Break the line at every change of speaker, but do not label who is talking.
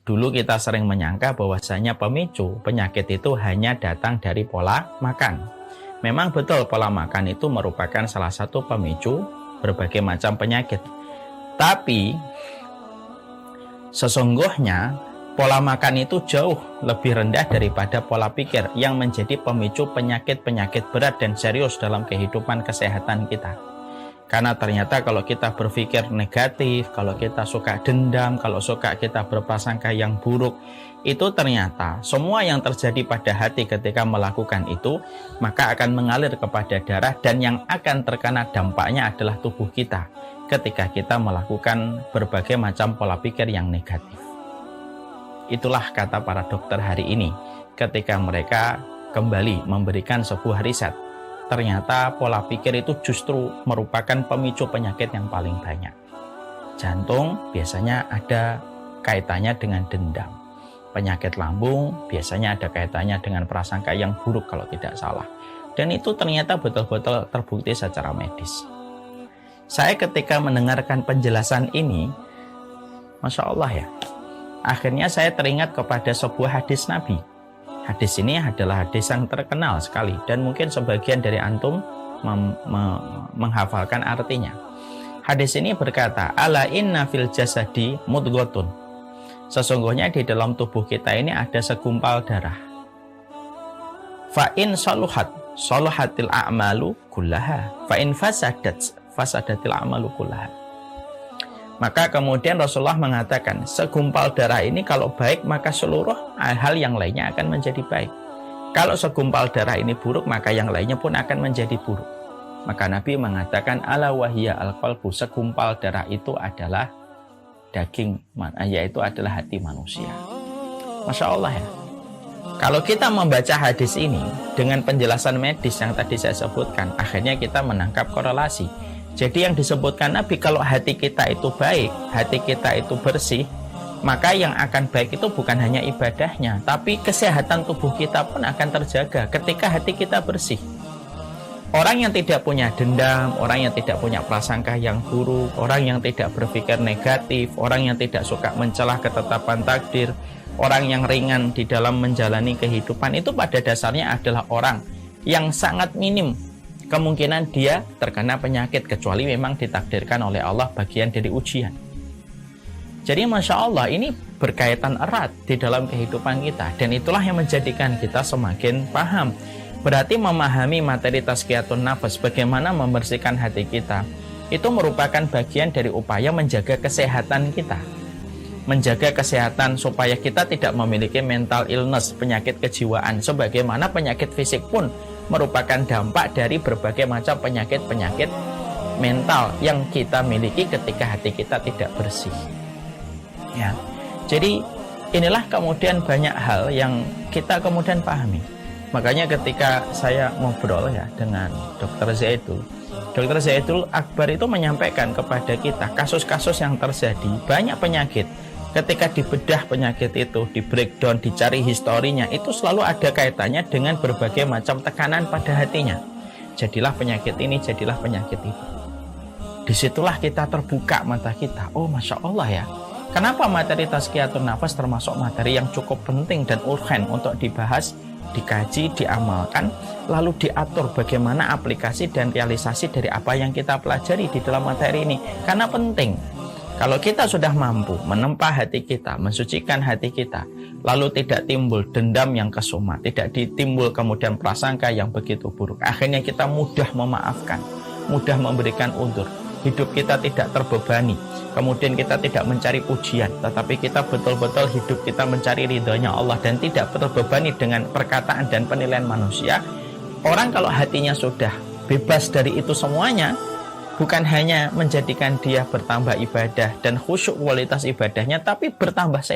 Dulu kita sering menyangka bahwasanya pemicu penyakit itu hanya datang dari pola makan. Memang betul pola makan itu merupakan salah satu pemicu berbagai macam penyakit. Tapi sesungguhnya pola makan itu jauh lebih rendah daripada pola pikir yang menjadi pemicu penyakit-penyakit berat dan serius dalam kehidupan kesehatan kita. Karena ternyata kalau kita berpikir negatif, kalau kita suka dendam, kalau suka kita berprasangka yang buruk, itu ternyata semua yang terjadi pada hati ketika melakukan itu, maka akan mengalir kepada darah dan yang akan terkena dampaknya adalah tubuh kita ketika kita melakukan berbagai macam pola pikir yang negatif. Itulah kata para dokter hari ini ketika mereka kembali memberikan sebuah riset. Ternyata pola pikir itu justru merupakan pemicu penyakit yang paling banyak. Jantung biasanya ada kaitannya dengan dendam. Penyakit lambung biasanya ada kaitannya dengan prasangka yang buruk kalau tidak salah. Dan itu ternyata betul-betul terbukti secara medis. Saya ketika mendengarkan penjelasan ini, Masya Allah ya, akhirnya saya teringat kepada sebuah hadis Nabi. Hadis ini adalah hadis yang terkenal sekali dan mungkin sebagian dari antum menghafalkan artinya. Hadis ini berkata, ala inna fil jasadi mudghotun. Sesungguhnya di dalam tubuh kita ini ada segumpal darah. Fa in saluhat saluhatil a'malu kullaha, fa in fasadatil a'malu kullaha. Maka kemudian Rasulullah mengatakan, segumpal darah ini kalau baik maka seluruh hal yang lainnya akan menjadi baik. Kalau segumpal darah ini buruk maka yang lainnya pun akan menjadi buruk. Maka Nabi mengatakan, ala wahiyya al-qalbu, segumpal darah itu adalah daging, yaitu adalah hati manusia. Masya Allah ya. Kalau kita membaca hadis ini dengan penjelasan medis yang tadi saya sebutkan, akhirnya kita menangkap korelasi. Jadi yang disebutkan Nabi, kalau hati kita itu baik, hati kita itu bersih, maka yang akan baik itu bukan hanya ibadahnya, tapi kesehatan tubuh kita pun akan terjaga ketika hati kita bersih. Orang yang tidak punya dendam, orang yang tidak punya prasangka yang buruk, orang yang tidak berpikir negatif, orang yang tidak suka mencelah ketetapan takdir, orang yang ringan di dalam menjalani kehidupan, itu pada dasarnya adalah orang yang sangat minim kemungkinan dia terkena penyakit, kecuali memang ditakdirkan oleh Allah bagian dari ujian. Jadi Masya Allah, ini berkaitan erat di dalam kehidupan kita, dan itulah yang menjadikan kita semakin paham. Berarti memahami materi tazkiyatun nafas, bagaimana membersihkan hati kita, itu merupakan bagian dari upaya menjaga kesehatan kita, menjaga kesehatan supaya kita tidak memiliki mental illness, penyakit kejiwaan. Sebagaimana penyakit fisik pun merupakan dampak dari berbagai macam penyakit-penyakit mental yang kita miliki ketika hati kita tidak bersih. Ya, jadi inilah kemudian banyak hal yang kita kemudian pahami. Makanya ketika saya ngobrol ya dengan Dr. Zaidul Akbar itu menyampaikan kepada kita kasus-kasus yang terjadi, banyak penyakit. Ketika dibedah penyakit itu, di breakdown, dicari historinya, itu selalu ada kaitannya dengan berbagai macam tekanan pada hatinya. Jadilah penyakit ini, jadilah penyakit itu. Disitulah kita terbuka mata kita. Oh Masya Allah ya. Kenapa materi tazkiyatun nafas termasuk materi yang cukup penting dan urgen untuk dibahas, dikaji, diamalkan, lalu diatur bagaimana aplikasi dan realisasi dari apa yang kita pelajari di dalam materi ini. Karena penting. Kalau kita sudah mampu menempa hati kita, mensucikan hati kita, lalu tidak timbul dendam yang kesuma, tidak ditimbul kemudian prasangka yang begitu buruk, akhirnya kita mudah memaafkan, mudah memberikan uzur, hidup kita tidak terbebani, kemudian kita tidak mencari pujian, tetapi kita betul-betul hidup kita mencari ridhonya Allah dan tidak terbebani dengan perkataan dan penilaian manusia. Orang kalau hatinya sudah bebas dari itu semuanya, bukan hanya menjadikan dia bertambah ibadah dan khusyuk kualitas ibadahnya, tapi bertambah sehat.